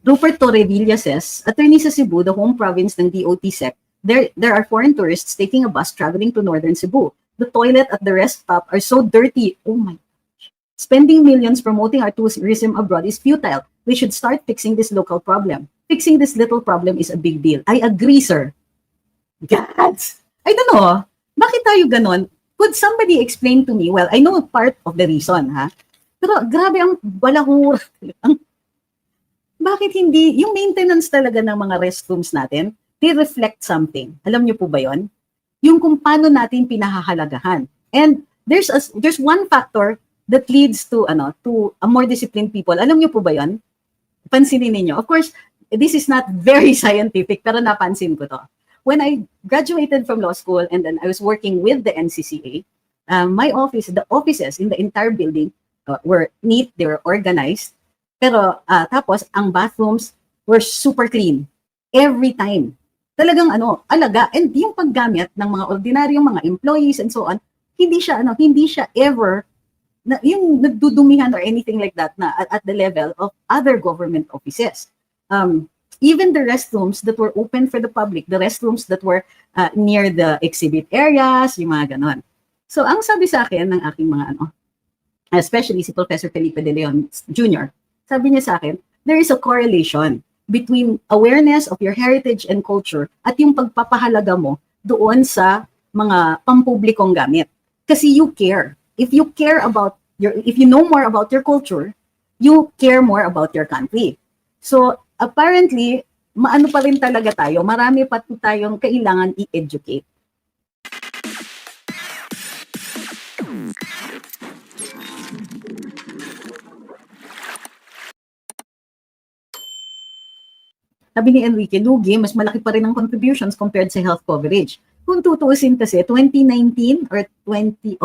Rupert Torrevilla says, attorney sa Cebu, the home province ng DOT-SEC, there are foreign tourists taking a bus traveling to northern Cebu. The toilet at the rest stop are so dirty. Oh my gosh. Spending millions promoting our tourism abroad is futile. We should start fixing this local problem. Fixing this little problem is a big deal. I agree, sir. Gods! I don't know. Bakit tayo ganon? Could somebody explain to me? Well, I know part of the reason, ha? Pero grabe ang balahura. Bakit hindi, yung maintenance talaga ng mga restrooms natin, they reflect something. Alam niyo po ba yon? Yung kung paano natin pinahahalagahan. And there's one factor that leads to a more disciplined people. Alam niyo po ba yon? Pansinin niyo. Of course, this is not very scientific, pero napansin ko to. When I graduated from law school and then I was working with the NCCA, my office, the offices in the entire building were neat, they were organized. Pero tapos ang bathrooms were super clean every time. Talagang alaga, and yung paggamit ng mga ordinaryong mga employees and so on, hindi siya ever yung nagdudumihan or anything like that na at the level of other government offices. Even the restrooms that were open for the public, the restrooms that were near the exhibit areas, yung mga ganon. So ang sabi sa akin ng aking mga especially si Professor Felipe De Leon Jr., sabi niya sa akin, there is a correlation between awareness of your heritage and culture at yung pagpapahalaga mo doon sa mga pampublikong gamit. Kasi you care. If you know more about your culture, you care more about your country. So apparently, maano pa rin talaga tayo, marami pa tayong kailangan i-educate. Sabi ni Enrique Lugi, mas malaki pa rin ang contributions compared sa health coverage. Kung tutuusin kasi, 2018 or 2019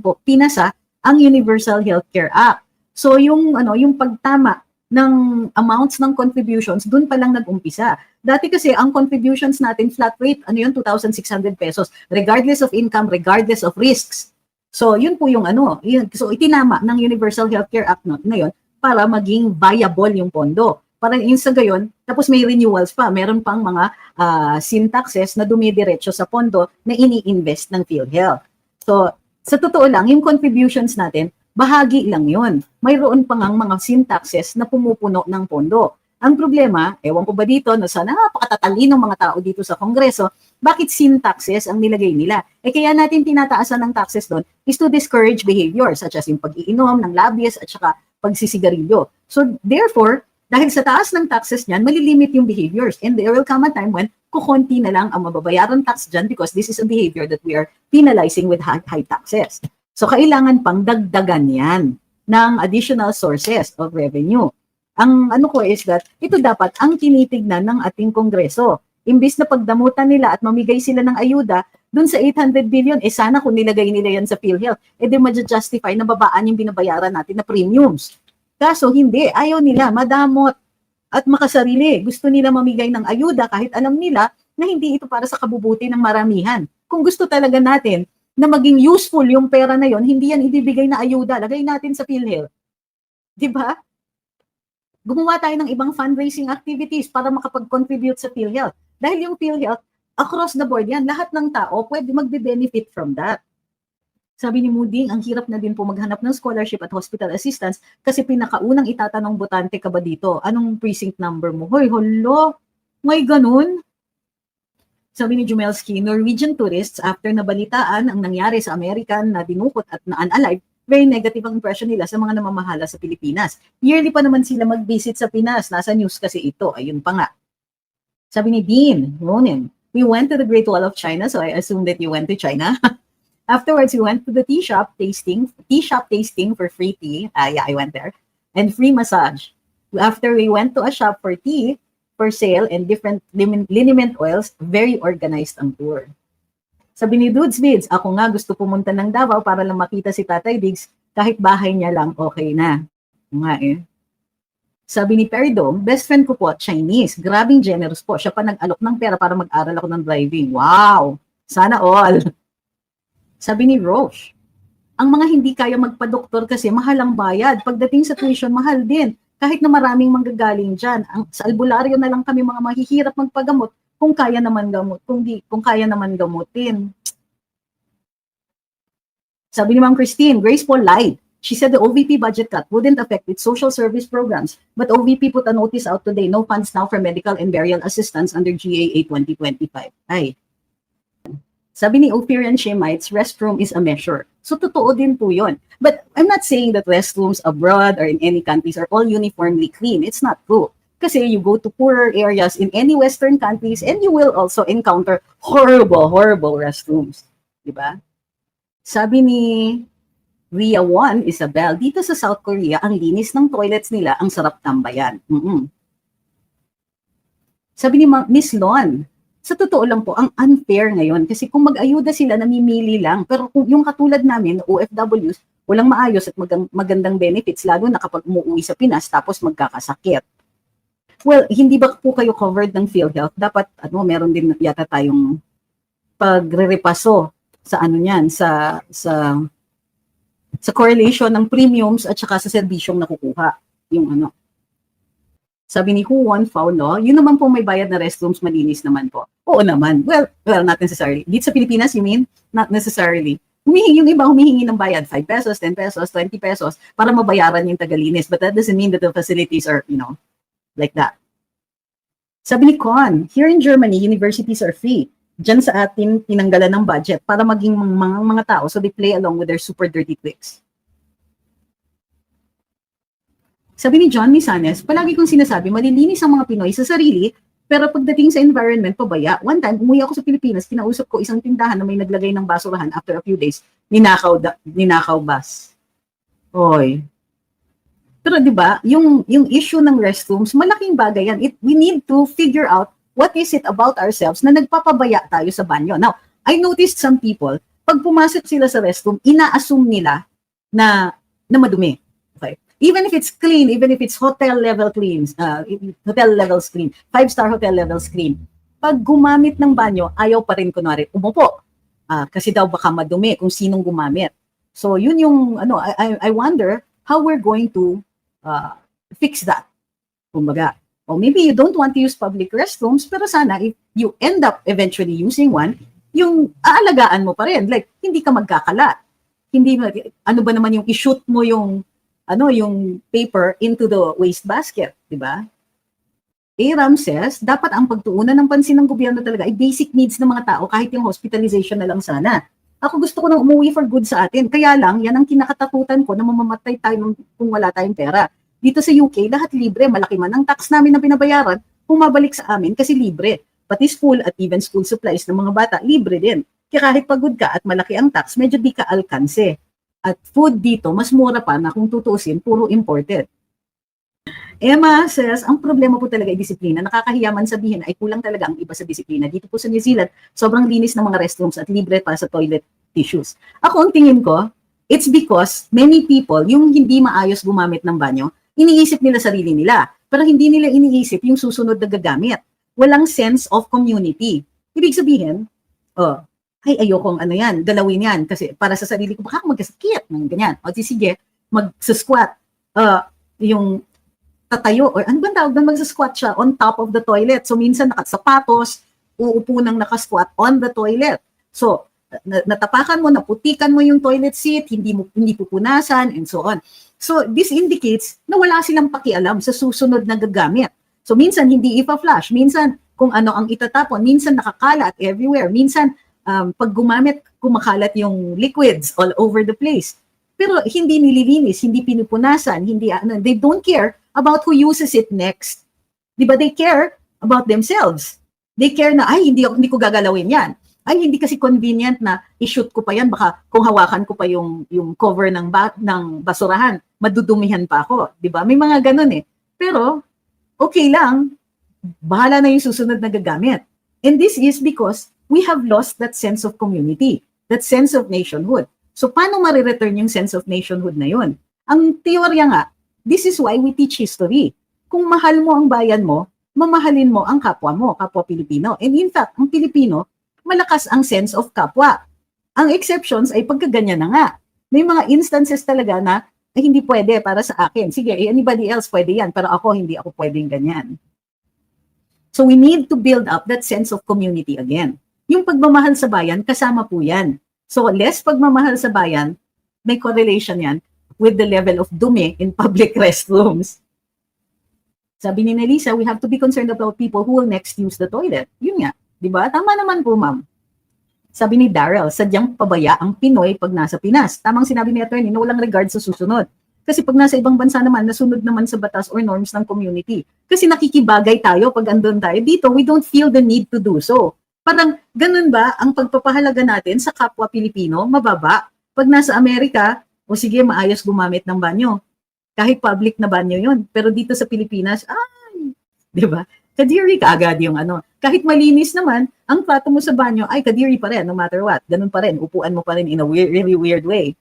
po, pinasa ang Universal Healthcare Act. So yung pagtama ng amounts ng contributions, dun pa lang nag-umpisa. Dati kasi ang contributions natin flat rate, 2,600 pesos, regardless of income, regardless of risks. So yun po yung so itinama ng Universal Healthcare Act na yun para maging viable yung pondo. Para yung sa gayon, tapos may renewals pa, meron pang mga sin taxes na dumidiretso sa pondo na ini-invest ng PhilHealth. So sa totoo lang, yung contributions natin, bahagi lang yun. Mayroon pa ngang mga sin taxes na pumupuno ng pondo. Ang problema, ewan ko ba dito, na sana napakatatalino mga tao dito sa Kongreso, bakit sin taxes ang nilagay nila? Kaya natin tinataasan ng taxes doon is to discourage behavior, such as yung pag-iinom ng labias at saka pagsisigarilyo. So therefore, dahil sa taas ng taxes niyan, malilimit yung behaviors. And there will come a time when kukunti na lang ang mababayaran tax dyan because this is a behavior that we are penalizing with high taxes. So kailangan pang dagdagan yan ng additional sources of revenue. Ang ko is that ito dapat ang tinitignan ng ating Kongreso. Imbis na pagdamutan nila at mamigay sila ng ayuda dun sa 800 billion, sana kung nilagay nila yan sa PhilHealth, di ma-justify na babaan yung binabayaran natin na premiums. Kaso hindi, ayaw nila, madamot at makasarili. Gusto nila mamigay ng ayuda kahit alam nila na hindi ito para sa kabubuti ng maramihan. Kung gusto talaga natin na maging useful yung pera na yon, hindi yan ibibigay na ayuda. Lagay natin sa PhilHealth. Diba? Gumawa tayo ng ibang fundraising activities para makapag-contribute sa PhilHealth. Dahil yung PhilHealth, across the board yan, lahat ng tao pwede magbe-benefit from that. Sabi ni Moody, ang hirap na din po maghanap ng scholarship at hospital assistance kasi pinakaunang itatanong botante ka ba dito? Anong precinct number mo? Hoy, holo, may ganun? Sabi ni Jumelski, Norwegian tourists after nabalitaan ang nangyari sa American na dinukot at na unalive, very negative ang impression nila sa mga namamahala sa Pilipinas. Yearly pa naman sila mag-visit sa Pinas. Nasa news kasi ito. Ayun pa nga. Sabi ni Dean Ronin, we went to the Great Wall of China, so I assume that you went to China. Afterwards, we went to the tea shop tasting for free tea. Yeah, I went there. And free massage. After we went to a shop for tea, for sale, and different liniment oils, very organized ang tour. Sabi ni Dudes Bids, ako nga gusto pumunta ng Davao para lang makita si Tatay Diggs, kahit bahay niya lang, okay na. Nga eh. Sabi ni Peridom, best friend ko po, Chinese. Grabing generous po. Siya pa nag-alok ng pera para mag-aral ako ng driving. Wow! Sana all! Sabi ni Roche, ang mga hindi kaya magpa-doktor kasi mahal ang bayad. Pagdating sa tuition, mahal din. kahit na maraming manggagaling dyan. Sa albularyo na lang kami mga mahihirap magpagamot kung kaya naman kung kaya naman gamutin. Sabi ni Ma'am Christine, Grace Paul lied. She said the OVP budget cut wouldn't affect its social service programs, but OVP put a notice out today, no funds now for medical and burial assistance under GAA 2025. Ay. Sabi ni Ophir and Shemites, restroom is a measure. So totoo din po yun. But I'm not saying that restrooms abroad or in any countries are all uniformly clean. It's not true. Kasi you go to poorer areas in any Western countries and you will also encounter horrible restrooms. Diba? Sabi ni Ria 1, Isabel, dito sa South Korea, ang linis ng toilets nila, ang sarap tambayan. Sabi ni Miss Lon, sa totoo lang po, ang unfair ngayon. Kasi kung mag-ayuda sila, namimili lang. Pero kung yung katulad namin, OFWs, walang maayos at magandang benefits, lalo na kapag umuwi sa Pinas, tapos magkakasakit. Well, hindi ba po kayo covered ng PhilHealth? Dapat, meron din yata tayong pagre-repaso sa sa correlation ng premiums at saka sa serbisyong nakukuha. Sabi ni Juan Fauno, yun naman po may bayad na restrooms, malinis naman po. Oo naman. Well, not necessarily. Dito sa Pilipinas, you mean? Not necessarily. Yung iba humihingi ng bayad, 5 pesos, 10 pesos, 20 pesos, para mabayaran yung tagalinis. But that doesn't mean that the facilities are, like that. Sabi ni Con, here in Germany, universities are free. Diyan sa atin, tinanggalan ng budget para maging mga tao, so they play along with their super dirty tricks. Sabi ni John Misanes, palagi kong sinasabi, malilinis ang mga Pinoy sa sarili, pero pagdating sa environment, pabaya. One time, umuwi ako sa Pilipinas, kinausap ko isang tindahan na may naglagay ng basurahan. After a few days, ninakaw bus. Oy. Pero di ba, yung issue ng restrooms, malaking bagay yan. We need to figure out what is it about ourselves na nagpapabaya tayo sa banyo. Now, I noticed some people, pag pumasok sila sa restroom, ina-assume nila na madumi. Okay? Even if it's clean, even if it's hotel level clean, 5-star hotel level clean, pag gumamit ng banyo, ayaw pa rin kunwari umupo. Kasi daw baka madumi kung sinong gumamit. So, yun yung, I wonder how we're going to fix that. Kumbaga, or maybe you don't want to use public restrooms, pero sana if you end up eventually using one, yung aalagaan mo pa rin. Like, hindi ka magkakalat. Hindi, ano ba naman yung i-shoot mo yung paper into the waste basket, di ba? Aram says, dapat ang pagtuunan ng pansin ng gobyerno talaga ay basic needs ng mga tao, kahit yung hospitalization na lang sana. Ako gusto ko nang umuwi for good sa atin. Kaya lang, yan ang kinakatakutan ko na mamamatay tayo kung wala tayong pera. Dito sa UK, lahat libre. Malaki man ang tax namin na binabayaran, bumabalik sa amin kasi libre. Pati school at even school supplies ng mga bata, libre din. Kaya kahit pagod ka at malaki ang tax, medyo di ka alkanse. At food dito, mas mura pa na kung tutusin, puro imported. Emma says, ang problema po talaga ay disiplina. Nakakahiya man sabihin ay kulang talaga ang iba sa disiplina. Dito po sa New Zealand, sobrang linis ng mga restrooms at libre pa sa toilet tissues. Ako ang tingin ko, it's because many people, yung hindi maayos gumamit ng banyo, iniisip nila sarili nila, pero hindi nila iniisip yung susunod na gagamit. Walang sense of community. Ibig sabihin, ay ayokong galawin yan, kasi para sa sarili ko, baka magkasakit, ng ganyan. O sige, mag-squat, yung tatayo, or ano ba tawag doon, mag-squat siya on top of the toilet. So minsan nakasapatos, uupo ng nakasquat on the toilet. So, natapakan mo, naputikan mo yung toilet seat, hindi pupunasan, and so on. So, this indicates na wala silang pakialam sa susunod na gagamit. So, minsan hindi ipa-flush, minsan kung ano ang itatapon, minsan nakakalat everywhere, minsan pag gumamit, kumakalat yung liquids all over the place. Pero hindi nililinis, hindi pinupunasan, they don't care about who uses it next. Di ba? They care about themselves. They care na, hindi ko gagalawin yan. Ay, hindi kasi convenient na i-shoot ko pa yan. Baka kung hawakan ko pa yung cover ng basurahan, madudumihan pa ako. Di ba? May mga ganun eh. Pero, okay lang. Bahala na yung susunod na gagamit. And this is because we have lost that sense of community, that sense of nationhood. So, paano marireturn yung sense of nationhood na yun? Ang teorya nga, this is why we teach history. Kung mahal mo ang bayan mo, mamahalin mo ang kapwa mo, kapwa Pilipino. And in fact, ang Pilipino, malakas ang sense of kapwa. Ang exceptions ay pagkaganyan na nga. May mga instances talaga na Ay, hindi pwede para sa akin. Sige, anybody else pwede yan, pero ako, hindi ako pwedeng ganyan. So we need to build up that sense of community again. Yung pagmamahal sa bayan, kasama po yan. So less pagmamahal sa bayan, may correlation yan with the level of dumi in public restrooms. Sabi ni Nelisa, we have to be concerned about people who will next use the toilet. Yun nga, di ba? Tama naman po, ma'am. Sabi ni Daryl, sadyang pabaya ang Pinoy pag nasa Pinas. Tamang sinabi ni attorney na walang regard sa susunod. Kasi pag nasa ibang bansa naman, nasunod naman sa batas or norms ng community. Kasi nakikibagay tayo pag andun tayo. Dito, we don't feel the need to do so. Parang ganun ba ang pagpapahalaga natin sa kapwa Pilipino? Mababa. Pag nasa Amerika, o sige, maayos gumamit ng banyo. Kahit public na banyo yun. Pero dito sa Pilipinas, ay, di ba? Kadiri ka agad yung ano. Kahit malinis naman, ang plato mo sa banyo, ay kadiri pa rin, no matter what. Ganun pa rin, upuan mo pa rin in a really weird way.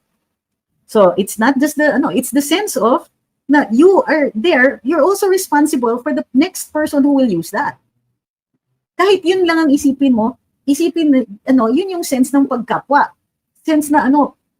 So, it's not just the, it's the sense of, na you are there, you're also responsible for the next person who will use that. Kahit yun lang ang isipin mo, yun yung sense ng pagkapwa. Sense na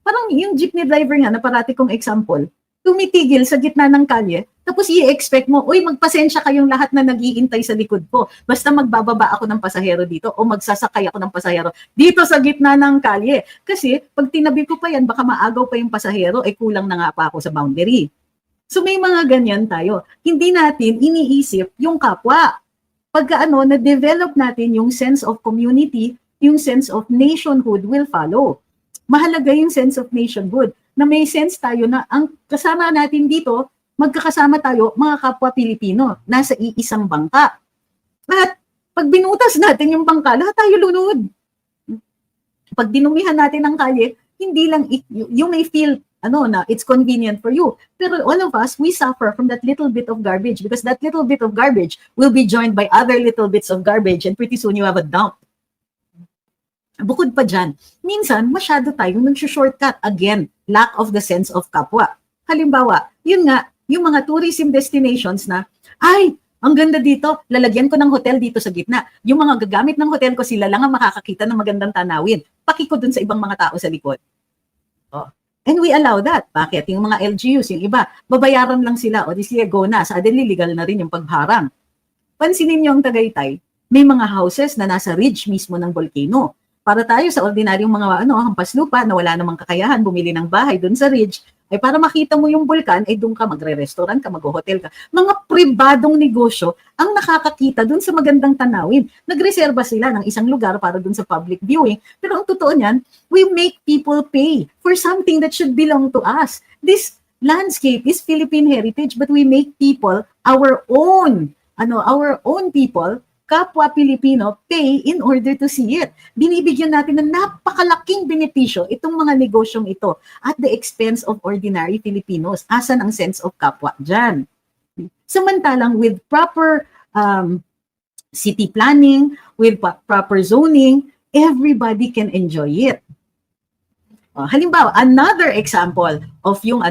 parang yung jeepney driver nga, na parati kong example, tumitigil sa gitna ng kalye, tapos i-expect mo, uy, magpasensya kayong lahat na nag-iintay sa likod ko. Basta magbababa ako ng pasahero dito o magsasakay ako ng pasahero dito sa gitna ng kalye. Kasi pag tinabi ko pa yan, baka maagaw pa yung pasahero, kulang na nga pa ako sa boundary. So may mga ganyan tayo. Hindi natin iniisip yung kapwa. Pagka na-develop natin yung sense of community, yung sense of nationhood will follow. Mahalaga yung sense of nationhood, na may sense tayo na ang kasama natin dito, magkakasama tayo, mga kapwa Pilipino, nasa iisang bangka. At pag binutas natin yung bangka, lahat tayo lunod. Pag dinumihan natin ang kalye, hindi lang, you may feel, na it's convenient for you. Pero all of us, we suffer from that little bit of garbage because that little bit of garbage will be joined by other little bits of garbage and pretty soon you have a dump. Bukod pa dyan, minsan masyado tayong nag-shortcut. Again, lack of the sense of kapwa. Halimbawa, yun nga, yung mga tourism destinations na, ay, ang ganda dito, lalagyan ko ng hotel dito sa gitna. Yung mga gagamit ng hotel ko, sila lang ang makakakita ng magandang tanawin. Pakiko dun sa ibang mga tao sa likod. Oh. And we allow that. Bakit? Yung mga LGUs, yung iba, babayaran lang sila. O di sige, go na. Suddenly, legal na rin yung pagharang. Pansinin nyo ang Tagaytay, may mga houses na nasa ridge mismo ng volcano. Para tayo sa ordinaryong mga hampas lupa na wala namang kakayahan bumili ng bahay doon sa ridge, ay para makita mo yung bulkan, ay doon ka magre-restaurant ka, mag-hotel ka. Mga pribadong negosyo ang nakakakita doon sa magandang tanawin. Nagreserba sila ng isang lugar para doon sa public viewing. Pero ang totoo niyan, we make people pay for something that should belong to us. This landscape is Philippine heritage, but we make people our own people, kapwa Pilipino, pay in order to see it. Binibigyan natin ng napakalaking benepisyo itong mga negosyong ito at the expense of ordinary Filipinos. Asan ang sense of kapwa dyan? Samantalang with proper city planning, with proper zoning, everybody can enjoy it. Halimbawa, another example of yung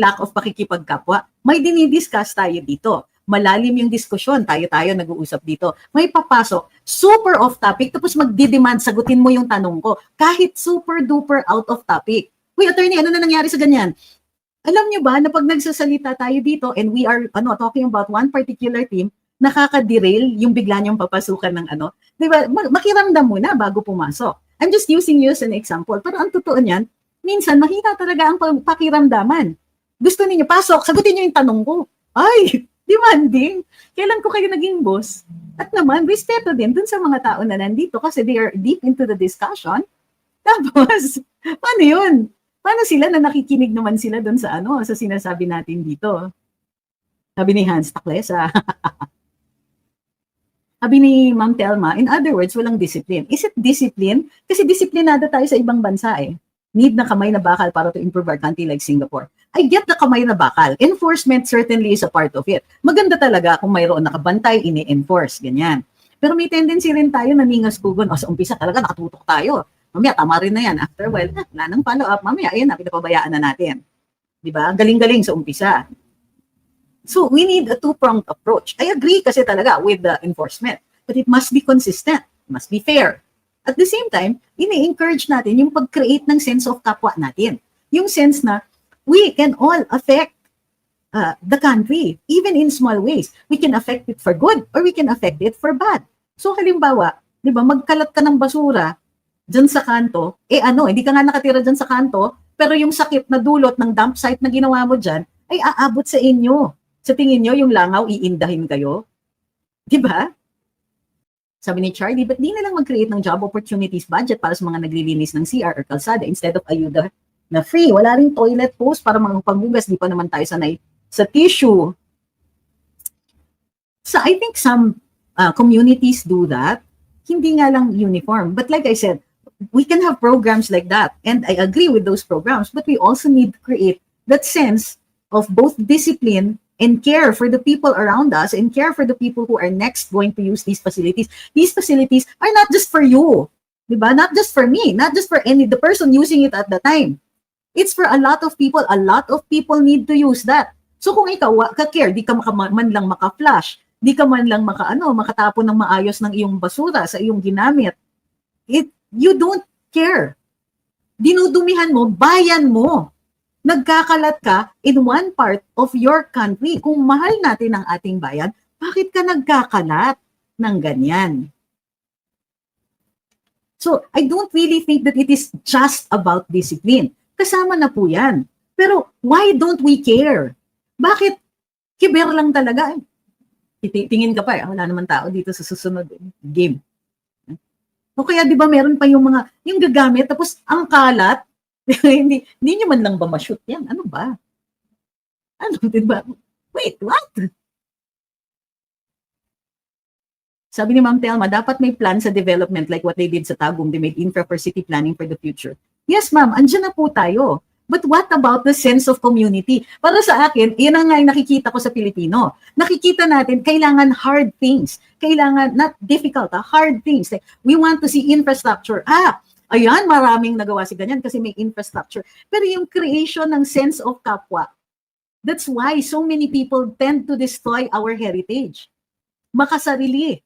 lack of pakikipagkapwa, may dinidiscuss tayo dito. Malalim yung diskusyon, tayo nag-uusap dito. May papasok, super off topic, tapos magdi-demand, sagutin mo yung tanong ko. Kahit super duper out of topic. Uy, attorney, ano na nangyari sa ganyan? Alam nyo ba na pag nagsasalita tayo dito and we are talking about one particular team, nakaka-derail yung bigla niyong papasukan ng Diba? Makiramdam muna bago pumasok. I'm just using you as an example. Pero ang totoo niyan, minsan mahina talaga ang pakiramdaman. Gusto niyo pasok, sagutin niyo yung tanong ko. Ay, demanding. Kailan ko kayo naging boss? At naman, respeto din dun sa mga tao na nandito kasi they are deep into the discussion. Tapos, paano yun? Paano sila na nakikinig naman sila dun sa sa sinasabi natin dito? Sabi ni Hans Taklesa. Sabi ni Ma'am Telma, in other words, walang discipline. Is it discipline? Kasi disiplinado tayo sa ibang bansa Need na kamay na bakal para to improve our country like Singapore. I get the kamay na bakal. Enforcement certainly is a part of it. Maganda talaga kung mayroon nakabantay, ini-enforce, ganyan. Pero may tendency rin tayo na ningas-kugon. Sa umpisa talaga nakatutok tayo. Mamaya, tama rin na yan. After a while, wala nang follow-up. Mamaya, ayun na, pinapabayaan na natin. Diba? Galing-galing sa umpisa. So, we need a two-pronged approach. I agree kasi talaga with the enforcement. But it must be consistent. It must be fair. At the same time, ini-encourage natin yung pag-create ng sense of kapwa natin. Yung sense na, we can all affect the country, even in small ways. We can affect it for good or we can affect it for bad. So halimbawa, di ba, magkalat ka ng basura dyan sa kanto, hindi ka nga nakatira dyan sa kanto, pero yung sakit na dulot ng dump site na ginawa mo dyan, ay aabot sa inyo. Sa tingin nyo, yung langaw, iindahin kayo? Di ba? Sabi ni Charlie, ba't di na lang mag-create ng job opportunities budget para sa mga naglilinis ng CR or kalsada instead of ayuda na free? Wala ring toilet post para mga panghugas, di pa naman tayo sanay sa tissue. So I think some communities do that. Hindi nga lang uniform. But like I said, we can have programs like that. And I agree with those programs, but we also need to create that sense of both discipline and care for the people around us and care for the people who are next going to use these facilities. These facilities are not just for you, diba? Not just for me, not just for the person using it at the time. It's for a lot of people. A lot of people need to use that. So kung ikaw ka-care, di ka man lang maka-flush, di ka man lang makatapon ng maayos ng iyong basura sa iyong ginamit, you don't care. Dinudumihan mo, bayan mo. Nagkakalat ka in one part of your country. Kung mahal natin ang ating bayan, bakit ka nagkakalat ng ganyan? So, I don't really think that it is just about discipline. Kasama na po yan. Pero, why don't we care? Bakit? Kiber lang talaga. Tingin ka pa, wala naman tao dito sa susunod game. O kaya, di ba, meron pa yung gagamit, tapos ang kalat, hindi nyo man lang ba ma-shoot yan? Ano ba? Ano, diba? Wait, what? Sabi ni Ma'am Telma, dapat may plan sa development like what they did sa Tagum. They made infra for city planning for the future. Yes, ma'am, andyan na po tayo. But what about the sense of community? Para sa akin, yan ang nga yung nakikita ko sa Pilipino. Nakikita natin, kailangan hard things. Kailangan, not difficult, hard things. Like, we want to see infrastructure. Ayan, maraming nagawa si ganyan kasi may infrastructure. Pero yung creation ng sense of kapwa, that's why so many people tend to destroy our heritage. Makasarili.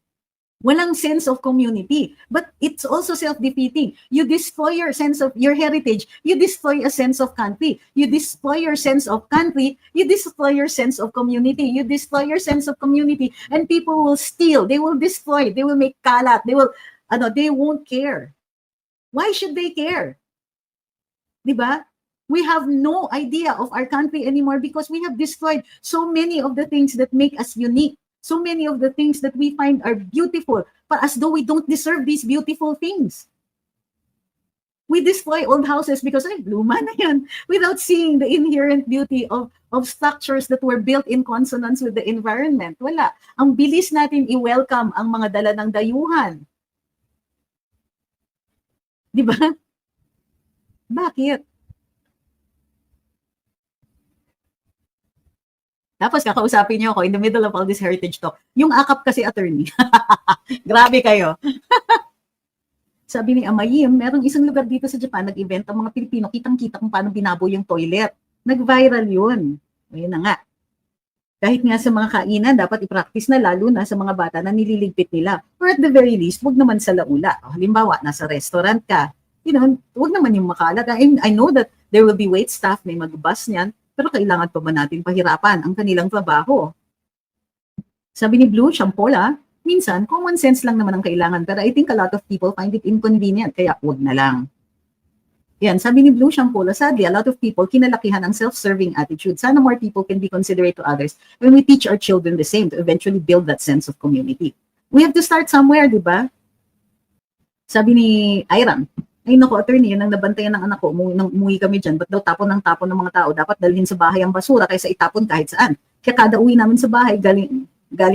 Walang sense of community. But it's also self-defeating. You destroy your sense of your heritage, you destroy a sense of country. You destroy your sense of country, you destroy your sense of community. You destroy your sense of community, and people will steal, they will destroy, they will make kalat, they won't care. Why should they care? Diba? We have no idea of our country anymore because we have destroyed so many of the things that make us unique. So many of the things that we find are beautiful, but as though we don't deserve these beautiful things. We destroy old houses because luma na yan, without seeing the inherent beauty of structures that were built in consonance with the environment. Wala. Ang bilis natin i-welcome ang mga dala ng dayuhan. Di ba? Bakit? Tapos kakausapin niyo ako in the middle of all this heritage talk. Yung akap kasi attorney. Grabe kayo. Sabi ni Amayim, merong isang lugar dito sa Japan, nag-event ang mga Pilipino, kitang-kita kung paano binabo yung toilet. Nag-viral yun. Ayun na nga. Kahit nga sa mga kainan, dapat i-practice na lalo na sa mga bata na nililigpit nila. Or at the very least, wag naman sa laula. Halimbawa, nasa restaurant ka, wag naman yung makalat. I know that there will be wait staff, may mag-bus niyan, pero kailangan pa ba natin pahirapan ang kanilang trabaho? Sabi ni Blue Champola, minsan, common sense lang naman ang kailangan, pero I think a lot of people find it inconvenient, kaya wag na lang. Yan, sabi ni Blue Champola, sadly, a lot of people kinalakihan ang self-serving attitude. Sana more people can be considerate to others when we teach our children the same to eventually build that sense of community. We have to start somewhere, di ba? Sabi ni Iram, ay naku, attorney, yun ang nabantayan ng anak ko, umuwi kami dyan, ba't daw tapon ng mga tao, dapat dalhin sa bahay ang basura kaysa itapon kahit saan. Kaya kada uwi namin sa bahay, galing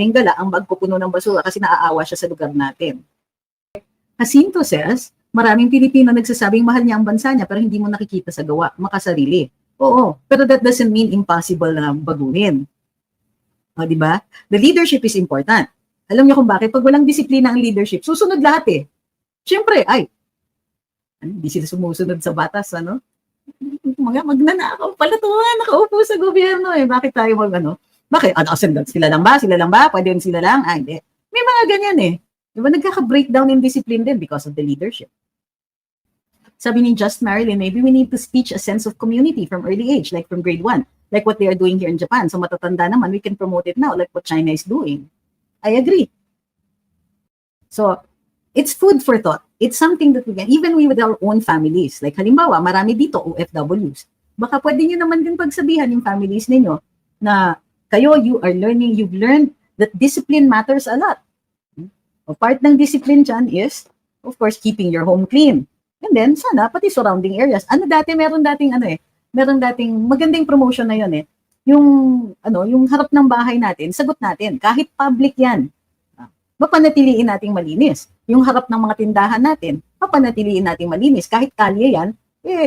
gala ang bag ko puno ng basura kasi naaawa siya sa lugar natin. Jacinto says, maraming Pilipino nagsasabing mahal niya ang bansa niya pero hindi mo nakikita sa gawa, makasarili. Oo, pero that doesn't mean impossible na baguhin. O, di ba? The leadership is important. Alam niyo kung bakit? Pag walang disiplina ang leadership, susunod lahat eh. Siyempre, hindi sila sumusunod sa batas, magnanakaw pala to, nakaupo sa gobyerno eh. Bakit tayo Bakit? Sila lang ba? Pwede yun sila lang? Hindi. May mga ganyan eh. Diba? Nagkaka-breakdown in discipline din because of the leadership. Sabi ni Just Marilyn, maybe we need to teach a sense of community from early age, like from grade 1, like what they are doing here in Japan. So matatanda naman, we can promote it now, like what China is doing. I agree. So it's food for thought. It's something that we can, even we with our own families. Like halimbawa, marami dito OFWs. Baka pwede nyo naman din pagsabihan yung families ninyo na kayo, you've learned that discipline matters a lot. O part ng discipline dyan is, of course, keeping your home clean. And then, sana, pati surrounding areas. Meron dating magandang promotion na yun eh. Yung harap ng bahay natin, sagot natin, kahit public yan, mapanatiliin nating malinis. Yung harap ng mga tindahan natin, mapanatiliin nating malinis. Kahit kalye yan,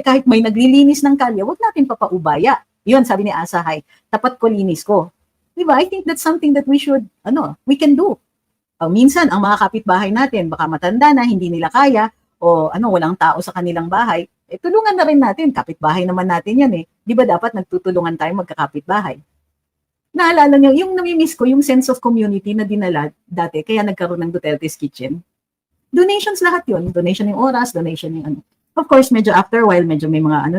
kahit may naglilinis ng kalye, wag natin papaubaya. Yun, sabi ni Asahay, tapat ko, linis ko. Diba? I think that's something that we can do. Minsan, ang mga kapitbahay natin, baka matanda na, hindi nila kaya, o walang tao sa kanilang bahay, tulungan na rin natin. Kapitbahay naman natin yan eh. Di ba dapat nagtutulungan tayo magkakapitbahay? Naalala niyo, yung namimiss ko, yung sense of community na dinala dati, kaya nagkaroon ng Duterte's Kitchen. Donations lahat yun. Donation yung oras, donation yung Of course, medyo after a while, medyo may mga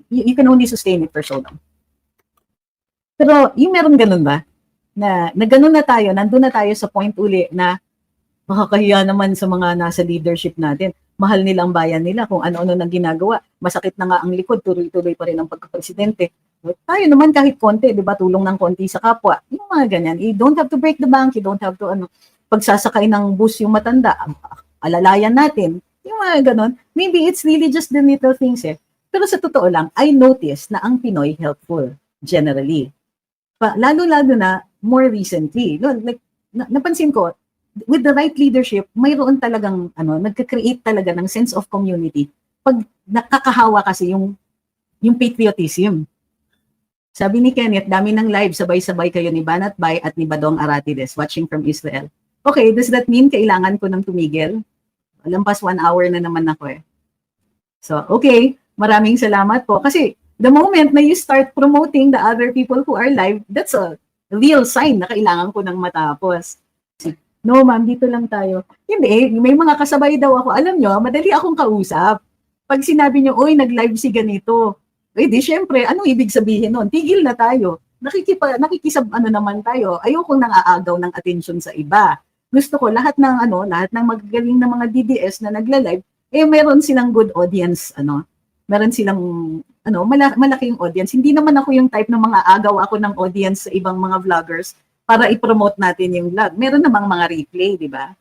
you can only sustain it for so long. Pero yung meron ganun ba? Na ganun na tayo, nandun na tayo sa point uli na makakahiya naman sa mga nasa leadership natin. Mahal nilang bayan nila kung ano-ano nang ginagawa. Masakit na nga ang likod, tuloy-tuloy pa rin ang pagkapresidente. Tayo naman kahit konti, di ba, tulong ng konti sa kapwa. Yung mga ganyan. You don't have to break the bank, you don't have to, pagsasakay ng bus yung matanda, alalayan natin. Yung mga ganon. Maybe it's really just the little things eh. Pero sa totoo lang, I noticed na ang Pinoy helpful, generally. Lalo-lalo na, more recently. Like, napansin ko, with the right leadership, mayroon talagang, nagka-create talaga ng sense of community. Pag nakakahawa kasi yung patriotism. Sabi ni Kenneth, dami ng live, sabay-sabay kayo ni Banat Bay at ni Badong Aratides watching from Israel. Okay, does that mean kailangan ko ng tumigil? Lampas 1 hour na naman ako eh. So, okay, maraming salamat po. Kasi the moment na you start promoting the other people who are live, that's a real sign na kailangan ko nang matapos. No, ma'am, dito lang tayo. Hindi, may mga kasabay daw ako. Alam nyo, madali akong kausap. Pag sinabi nyo, oy, nag-live si ganito. Di syempre, anong ibig sabihin nun? Tigil na tayo. Naman tayo. Ayokong nang-aagaw ng atensyon sa iba. Gusto ko lahat ng magagaling na mga DDS na nagla-live, meron silang good audience, meron silang malaking audience. Hindi naman ako yung type ng mga agaw ako ng audience sa ibang mga vloggers para i-promote natin yung vlog. Meron namang mga replay, di ba?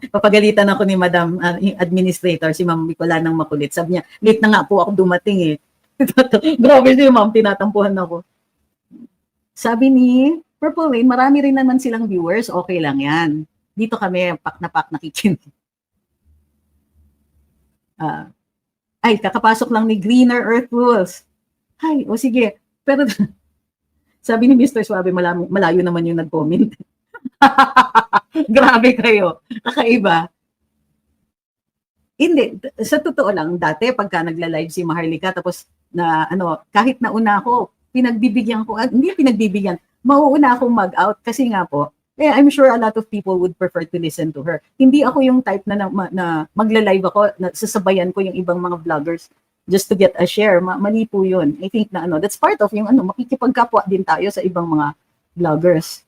Papagalitan ako ni Madam Administrator, si Ma'am Nicola ng makulit. Sabi niya, late na nga po ako dumating eh. Grabe siya, Ma'am, tinatampuhan ako. Sabi ni Purple Rain, marami rin naman silang viewers, okay lang yan. Dito kami, pak na pak nakikinig. Kakapasok lang ni Greener Earth Rules. Sige. Pero sabi ni Mr. Suave, malayo naman yung nag-comment. Grabe kayo. Kakaiba. Hindi, sa totoo lang, dati pagka nagla-live si Maharlika, tapos kahit nauna ako, mauuna akong mag-out kasi nga po, I'm sure a lot of people would prefer to listen to her. Hindi ako yung type na magla-live ako, na sasabayan ko yung ibang mga vloggers just to get a share. Mali po yun. I think na that's part of yung makikipagkapwa din tayo sa ibang mga vloggers.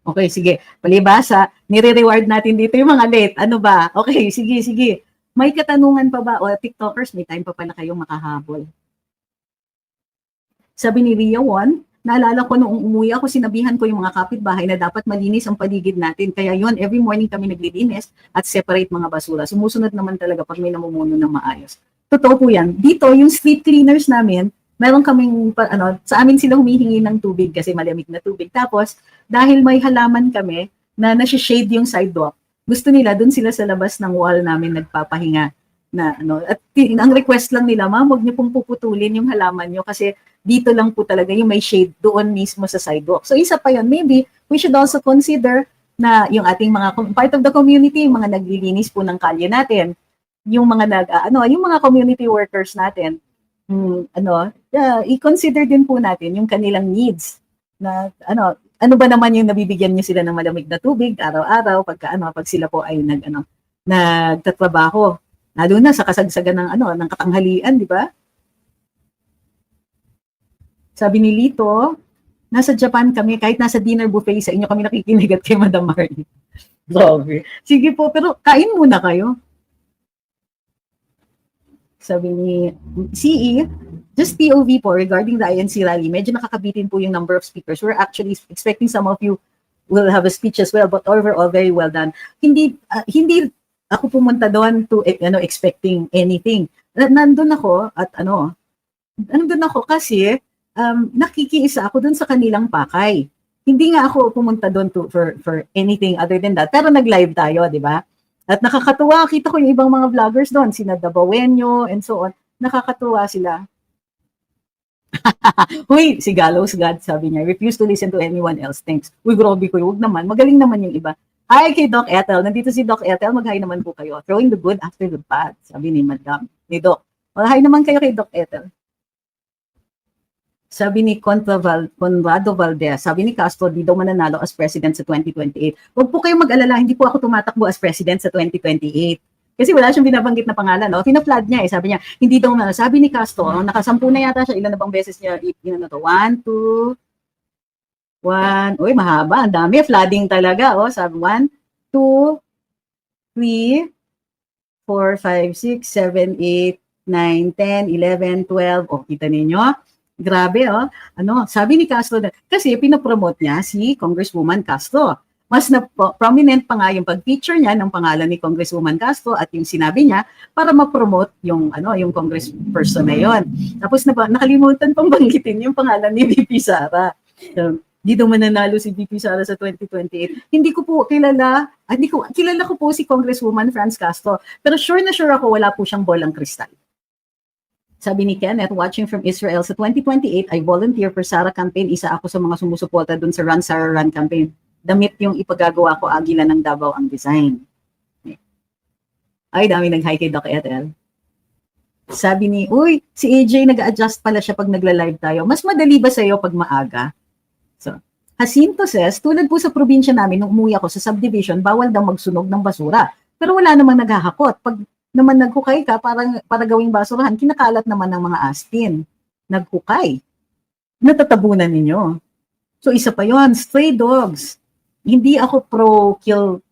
Okay, sige. Palibasa, nire-reward natin dito yung mga late. Ano ba? Okay, sige. May katanungan pa ba? O TikTokers, may time pa pala kayong makahabol. Sabi ni Ria Won, naalala ko noong umuwi ako, sinabihan ko yung mga kapitbahay na dapat malinis ang paligid natin. Kaya yun, every morning kami naglilinis at separate mga basura. Sumusunod naman talaga pag may namumuno ng maayos. Totoo po yan. Dito, yung street cleaners namin, meron kaming, sa amin sila humihingi ng tubig kasi malamig na tubig. Tapos, dahil may halaman kami na nasi-shade yung sidewalk, gusto nila, dun sila sa labas ng wall namin nagpapahinga na at ang request lang nila, ma'am, huwag niyo pong puputulin yung halaman niyo kasi dito lang po talaga yung may shade doon mismo sa sidewalk. So isa pa yun, maybe we should also consider na yung ating mga part of the community, yung mga naglilinis po ng kalye natin, yung mga yung mga community workers natin, i-consider din po natin yung kanilang needs na ano ba naman yung nabibigyan niyo sila ng malamig na tubig araw-araw pag sila po ay nagtatrabaho. Lalo na sa kasagsagan ng ng katanghalian, di ba? Sabi ni Lito, nasa Japan kami, kahit nasa dinner buffet sa inyo kami nakikinig at kay Madam Marnie. Grabe. Sige po, pero kain muna kayo. Sabi ni CE, just POV po regarding the INC rally, medyo nakakabitin po yung number of speakers. We're actually expecting some of you will have a speech as well, but overall, very well done. Hindi ako pumunta doon to expecting anything. Nandun ako at nandun ako kasi nakikiisa ako doon sa kanilang pakay. Hindi nga ako pumunta doon for anything other than that. Pero nag-live tayo, di ba? At nakakatuwa, kita ko yung ibang mga vloggers doon, sina Dabawenyo and so on. Nakakatuwa sila. Uy, si Gallows God, sabi niya, refuse to listen to anyone else. Thanks. Uy, grabe ko, huwag naman. Magaling naman yung iba. Hi kay Doc Ethel. Nandito si Doc Ethel. Mag-hi naman po kayo. Throwing the good after the bad, sabi ni Madam. Ni Doc. Mag-hi naman kayo kay Doc Ethel. Sabi ni Conrado Valdez, sabi ni Castro, di daw mananalo as president sa 2028. Huwag po kayong mag-alala, hindi po ako tumatakbo as president sa 2028. Kasi wala siyang binabanggit na pangalan, no? Fina-flood niya, sabi niya, hindi daw na. Sabi ni Castro, nakasampu na yata siya, ilan na bang beses niya, to? 1, 2, 1, uy, mahaba, ang dami, flooding talaga, sabi 1, 2, 3, 4, 5, 6, 7, 8, 9, 10, 11, 12, kita ninyo? Grabe, sabi ni Castro, kasi pinopromote niya si Congresswoman Castro. Mas prominent pa nga yung pag-feature niya ng pangalan ni Congresswoman Castro at yung sinabi niya para ma-promote yung congressperson na yon. Tapos nakalimutan pang banggitin yung pangalan ni VP Sara. Di daw mananalo si VP Sara sa 2028. Hindi ko po kilala ko po si Congresswoman Franz Castro, pero sure na sure ako wala po siyang bolang kristal. Sabi ni Kenneth, watching from Israel, sa 2028, I volunteer for Sara campaign. Isa ako sa mga sumusuporta dun sa Run Sara Run campaign. Damit yung ipagagawa ko, Agila ng Davao ang design. Ay, dami nag-hi kay Doc Ethel. Sabi ni, uy, si AJ nag-adjust pala siya pag nagla-live tayo. Mas madali ba sa'yo pag maaga? So, Jacinto says, tulad po sa probinsya namin, nung umuwi ako sa subdivision, bawal daw magsunog ng basura. Pero wala namang naghahakot. Pag naman naghukay ka para gawing basurahan, kinakalat naman ng mga astin. Naghukay. Natatabunan ninyo. So isa pa yon, stray dogs. Hindi ako pro kill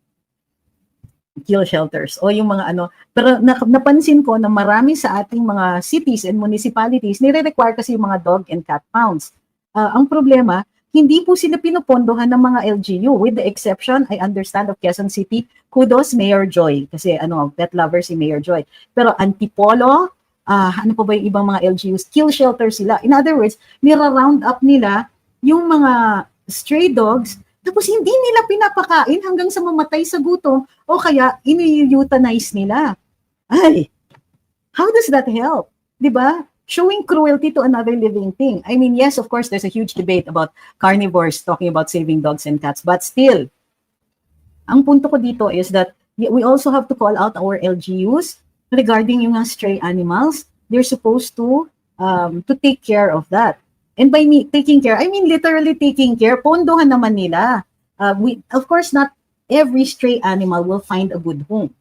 shelters o yung mga pero napansin ko na marami sa ating mga cities and municipalities nire-require kasi yung mga dog and cat pounds. Ang problema, hindi po sila pinupondohan ng mga LGU, with the exception, I understand, of Quezon City. Kudos, Mayor Joy. Kasi pet lover si Mayor Joy. Pero Antipolo, ano pa ba yung ibang mga LGUs? Kill shelter sila. In other words, nira-round up nila yung mga stray dogs, tapos hindi nila pinapakain hanggang sa mamatay sa gutom, o kaya ini-euthanize nila. Ay, how does that help? Diba? Showing cruelty to another living thing. I mean, yes, of course, there's a huge debate about carnivores talking about saving dogs and cats, but still, ang punto ko dito is that we also have to call out our LGUs regarding yung stray animals. They're supposed to take care of that. And by taking care, I mean literally taking care. Pondohan naman nila. Of course, not every stray animal will find a good home.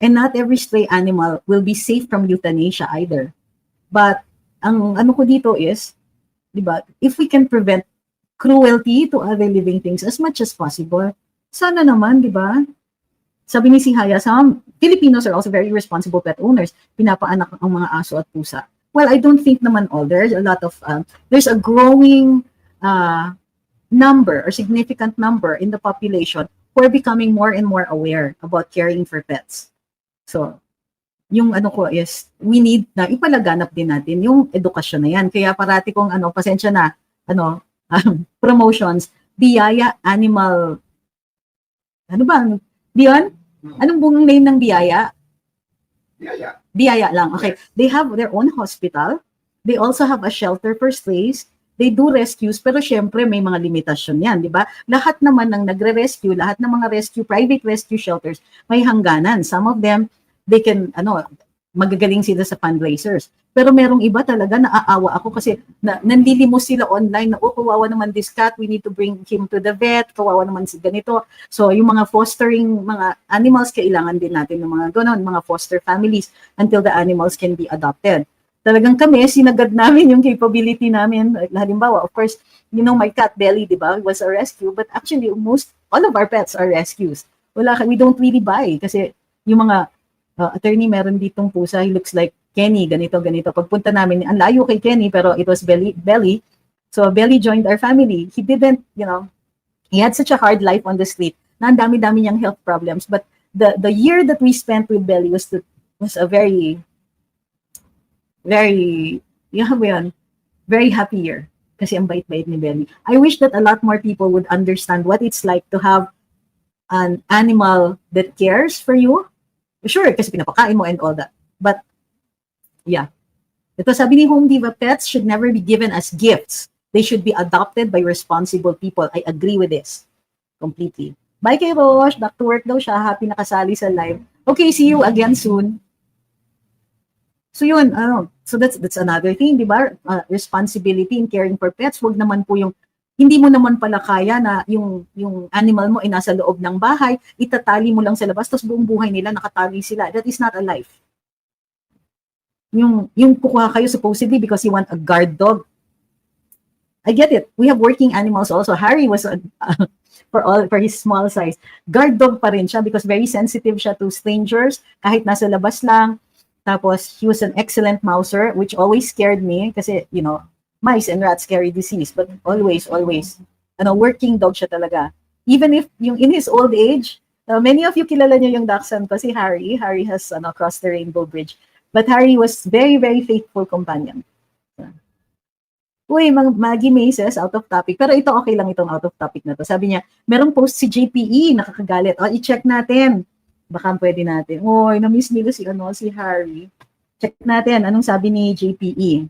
And not every stray animal will be safe from euthanasia either. But ang ko dito is, di ba, if we can prevent cruelty to other living things as much as possible, sana naman, di ba? Sabi ni Sihaya, some Filipinos are also very responsible pet owners. Pinapaanak ang mga aso at pusa. Well, I don't think naman all. There's a lot of, there's a growing number or significant number in the population who are becoming more and more aware about caring for pets. So, yung ko is, we need na ipalaganap din natin yung edukasyon na yan. Kaya parati kong pasensya na, promotions, Biyaya Animal, Dion? Anong buong name ng Biyaya? Biyaya lang, okay. They have their own hospital. They also have a shelter for strays. They do rescues, pero syempre may mga limitasyon yan, di ba? Lahat naman ng nagre-rescue, lahat ng mga private rescue shelters, may hangganan. Some of them, they can magagaling sila sa fundraisers. Pero merong iba talaga naaawa ako kasi nanlilimos sila online na, oh, kawawa naman this cat, we need to bring him to the vet, kawawa naman si ganito. So yung mga fostering mga animals, kailangan din natin ng mga ganon, mga foster families until the animals can be adopted. Talagang kami, sinagad namin yung capability namin. Halimbawa, of course, you know, my cat Belly, di ba, was a rescue, but actually all of our pets are rescues. We don't really buy kasi yung mga attorney, meron ditong pusa, he looks like Kenny, ganito, ganito. Pagpunta namin, ang layo kay Kenny, pero it was Belly. So Belly joined our family. He didn't, you know, he had such a hard life on the street na ang dami-dami niyang health problems. But the year that we spent with Belly was a very, very happy year. Kasi ang bait-bait ni Belly. I wish that a lot more people would understand what it's like to have an animal that cares for you. Sure, kasi pinapakain mo and all that. But, yeah. Ito sabi ni Home Diva, pets should never be given as gifts. They should be adopted by responsible people. I agree with this. Completely. Bye kay Rosh. Back to work daw siya. Happy nakasali sa live. Okay, see you again soon. So yun, so that's another thing, di ba? Responsibility in caring for pets. Huwag naman po yung hindi mo naman pala kaya na yung animal mo ay nasa loob ng bahay, itatali mo lang sa labas, tapos buong buhay nila nakatali sila. That is not a life. Yung kukuha kayo supposedly because you want a guard dog. I get it. We have working animals also. Harry was for his small size. Guard dog pa rin siya because very sensitive siya to strangers kahit nasa labas lang. Tapos he was an excellent mouser, which always scared me kasi, you know, mice and rats carry disease, but always, working dog siya talaga. Even if yung in his old age, many of you kilala niyo yung dachshund ko, si Harry. Harry has crossed the rainbow bridge. But Harry was very, very faithful companion. Uy, Maggie Maces, out of topic. Pero ito, okay lang itong out of topic na to. Sabi niya, merong post si JPE, nakakagalit. I-check natin. Baka pwede natin. Uy, na-miss nila si Harry. Check natin, anong sabi ni JPE.